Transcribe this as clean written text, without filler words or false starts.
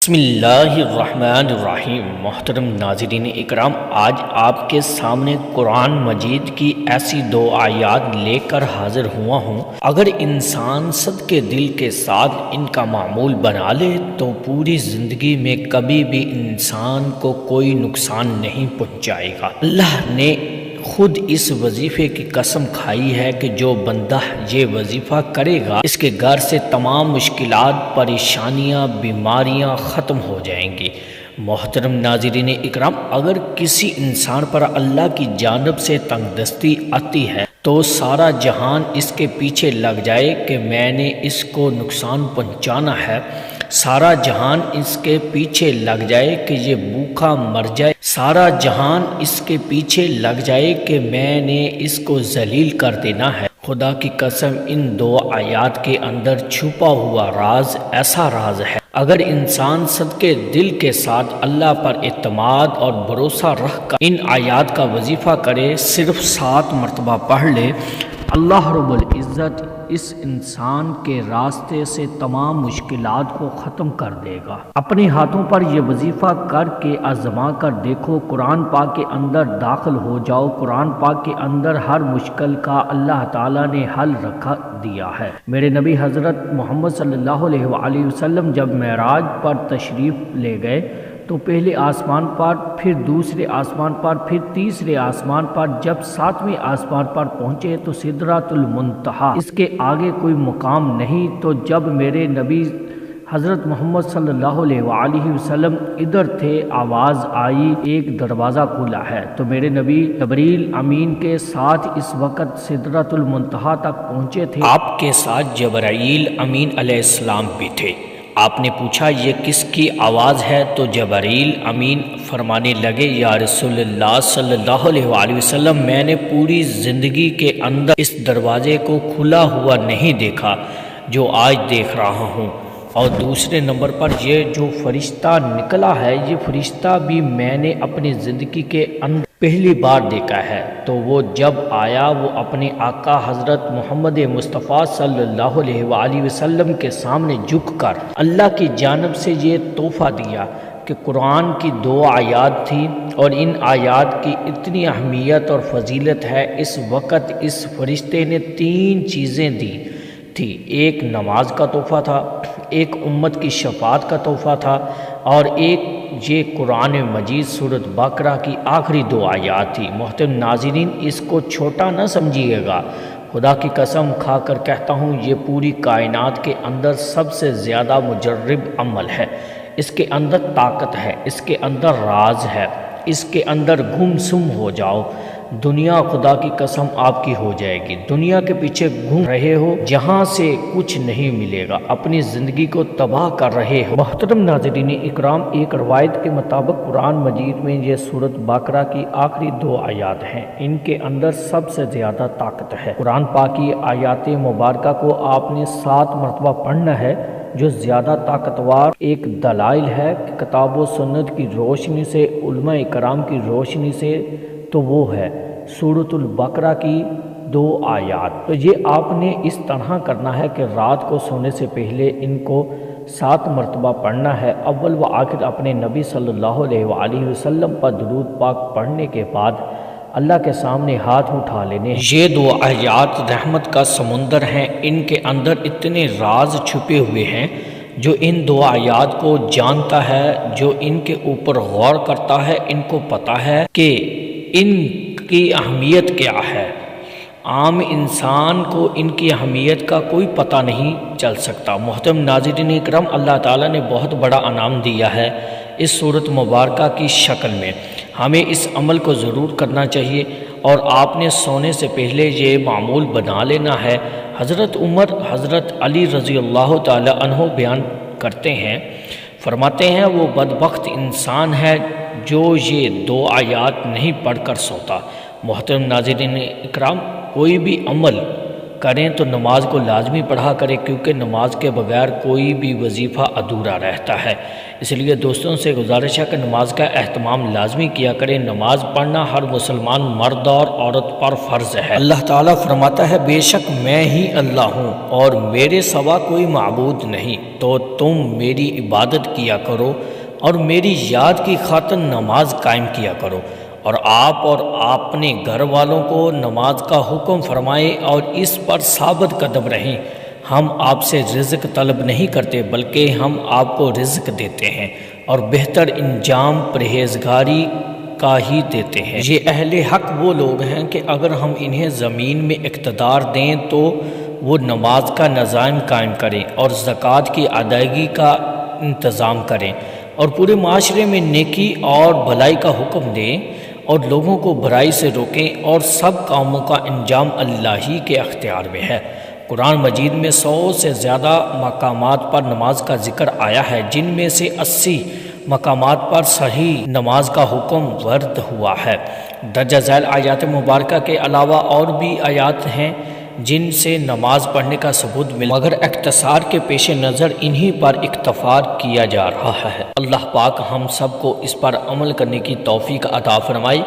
بسم اللہ الرحمن الرحیم۔ محترم ناظرین اکرام، آج آپ کے سامنے قرآن مجید کی ایسی دو آیات لے کر حاضر ہوا ہوں۔ اگر انسان صدقے دل کے ساتھ ان کا معمول بنا لے تو پوری زندگی میں کبھی بھی انسان کو کوئی نقصان نہیں پہنچائے گا۔ اللہ نے خود اس وظیفے کی قسم کھائی ہے کہ جو بندہ یہ وظیفہ کرے گا اس کے گھر سے تمام مشکلات، پریشانیاں، بیماریاں ختم ہو جائیں گی۔ محترم ناظرین اکرام، اگر کسی انسان پر اللہ کی جانب سے تنگ دستی آتی ہے تو سارا جہان اس کے پیچھے لگ جائے کہ میں نے اس کو نقصان پہنچانا ہے، سارا جہان اس کے پیچھے لگ جائے کہ یہ بھوکا مر جائے، سارا جہان اس کے پیچھے لگ جائے کہ میں نے اس کو ذلیل کر دینا ہے۔ خدا کی قسم، ان دو آیات کے اندر چھپا ہوا راز ایسا راز ہے، اگر انسان صدقے دل کے ساتھ اللہ پر اعتماد اور بھروسہ رکھ کر ان آیات کا وظیفہ کرے، صرف 7 مرتبہ پڑھ لے، اللہ رب العزت اس انسان کے راستے سے تمام مشکلات کو ختم کر دے گا۔ اپنے ہاتھوں پر یہ وظیفہ کر کے آزما کر دیکھو، قرآن پاک کے اندر داخل ہو جاؤ، قرآن پاک کے اندر ہر مشکل کا اللہ تعالیٰ نے حل رکھا دیا ہے۔ میرے نبی حضرت محمد صلی اللہ علیہ وآلہ وسلم جب معراج پر تشریف لے گئے تو پہلے آسمان پر، پھر دوسرے آسمان پر، پھر تیسرے آسمان پر، جب 7ویں آسمان پر پہنچے تو سدرۃ المنتہا، اس کے آگے کوئی مقام نہیں۔ تو جب میرے نبی حضرت محمد صلی اللہ علیہ وآلہ وسلم ادھر تھے، آواز آئی ایک دروازہ کھلا ہے، تو میرے نبی جبرائیل امین کے ساتھ اس وقت سدرۃ المنتہا تک پہنچے تھے۔ آپ کے ساتھ جبرائیل امین علیہ السلام بھی تھے۔ آپ نے پوچھا یہ کس کی آواز ہے؟ تو جبرائیل امین فرمانے لگے، یا رسول اللہ صلی اللہ علیہ وآلہ وسلم، میں نے پوری زندگی کے اندر اس دروازے کو کھلا ہوا نہیں دیکھا جو آج دیکھ رہا ہوں، اور دوسرے نمبر پر یہ جو فرشتہ نکلا ہے، یہ فرشتہ بھی میں نے اپنی زندگی کے اندر پہلی بار دیکھا ہے۔ تو وہ جب آیا، وہ اپنے آقا حضرت محمد مصطفیٰ صلی اللہ علیہ وآلہ وسلم کے سامنے جھک کر اللہ کی جانب سے یہ تحفہ دیا کہ قرآن کی 2 آیات تھی، اور ان آیات کی اتنی اہمیت اور فضیلت ہے۔ اس وقت اس فرشتے نے 3 چیزیں دی تھی، ایک نماز کا تحفہ تھا، ایک امت کی شفاعت کا تحفہ تھا، اور ایک یہ قرآن مجید سورۃ بقرہ کی آخری 2 آیات تھی۔ محترم ناظرین، اس کو چھوٹا نہ سمجھیے گا، خدا کی قسم کھا کر کہتا ہوں یہ پوری کائنات کے اندر سب سے زیادہ مجرب عمل ہے۔ اس کے اندر طاقت ہے، اس کے اندر راز ہے، اس کے اندر گم سم ہو جاؤ، دنیا خدا کی قسم آپ کی ہو جائے گی۔ دنیا کے پیچھے گھوم رہے ہو جہاں سے کچھ نہیں ملے گا، اپنی زندگی کو تباہ کر رہے ہو۔ محترم ناظرین اکرام، ایک روایت کے مطابق قرآن مجید میں یہ سورۃ بقرہ کی آخری 2 آیات ہیں، ان کے اندر سب سے زیادہ طاقت ہے۔ قرآن پاک کی آیات مبارکہ کو آپ نے 7 مرتبہ پڑھنا ہے۔ جو زیادہ طاقتور ایک دلائل ہے کہ کتاب و سنت کی روشنی سے، علماء کرام کی روشنی سے، تو وہ ہے سورۃ البقرہ کی 2 آیات۔ تو یہ آپ نے اس طرح کرنا ہے کہ رات کو سونے سے پہلے ان کو 7 مرتبہ پڑھنا ہے۔ اول و آخر اپنے نبی صلی اللہ علیہ وآلہ وسلم پر درود پاک پڑھنے کے بعد اللہ کے سامنے ہاتھ اٹھا لینے۔ یہ 2 آیات رحمت کا سمندر ہیں، ان کے اندر اتنے راز چھپے ہوئے ہیں۔ جو ان 2 آیات کو جانتا ہے، جو ان کے اوپر غور کرتا ہے، ان کو پتہ ہے کہ ان کی اہمیت کیا ہے۔ عام انسان کو ان کی اہمیت کا کوئی پتہ نہیں چل سکتا۔ محترم ناظرین اکرام، اللہ تعالیٰ نے بہت بڑا انعام دیا ہے اس سورۃ مبارکہ کی شکل میں۔ ہمیں اس عمل کو ضرور کرنا چاہیے، اور آپ نے سونے سے پہلے یہ معمول بنا لینا ہے۔ حضرت عمر، حضرت علی رضی اللہ تعالیٰ عنہ بیان کرتے ہیں، فرماتے ہیں وہ بدبخت انسان ہے جو یہ 2 آیات نہیں پڑھ کر سوتا۔ محترم ناظرین اکرام، کوئی بھی عمل کریں تو نماز کو لازمی پڑھا کریں، کیونکہ نماز کے بغیر کوئی بھی وظیفہ ادھورا رہتا ہے۔ اس لیے دوستوں سے گزارش ہے کہ نماز کا اہتمام لازمی کیا کریں۔ نماز پڑھنا ہر مسلمان مرد اور عورت پر فرض ہے۔ اللہ تعالیٰ فرماتا ہے بے شک میں ہی اللہ ہوں اور میرے سوا کوئی معبود نہیں، تو تم میری عبادت کیا کرو اور میری یاد کی خاطر نماز قائم کیا کرو، اور آپ اور اپنے گھر والوں کو نماز کا حکم فرمائے اور اس پر ثابت قدم رہیں۔ ہم آپ سے رزق طلب نہیں کرتے بلکہ ہم آپ کو رزق دیتے ہیں، اور بہتر انجام پرہیزگاری کا ہی دیتے ہیں۔ یہ اہل حق وہ لوگ ہیں کہ اگر ہم انہیں زمین میں اقتدار دیں تو وہ نماز کا نظام قائم کریں اور زکوٰۃ کی ادائیگی کا انتظام کریں، اور پورے معاشرے میں نیکی اور بھلائی کا حکم دیں اور لوگوں کو برائی سے روکیں، اور سب کاموں کا انجام اللہ ہی کے اختیار میں ہے۔ قرآن مجید میں 100 سے زیادہ مقامات پر نماز کا ذکر آیا ہے، جن میں سے 80 مقامات پر صحیح نماز کا حکم ورد ہوا ہے۔ درجہ ذیل آیات مبارکہ کے علاوہ اور بھی آیات ہیں جن سے نماز پڑھنے کا ثبوت ملا، مگر اختصار کے پیش نظر انہی پر اکتفا کیا جا رہا ہے۔ اللہ پاک ہم سب کو اس پر عمل کرنے کی توفیق عطا فرمائے۔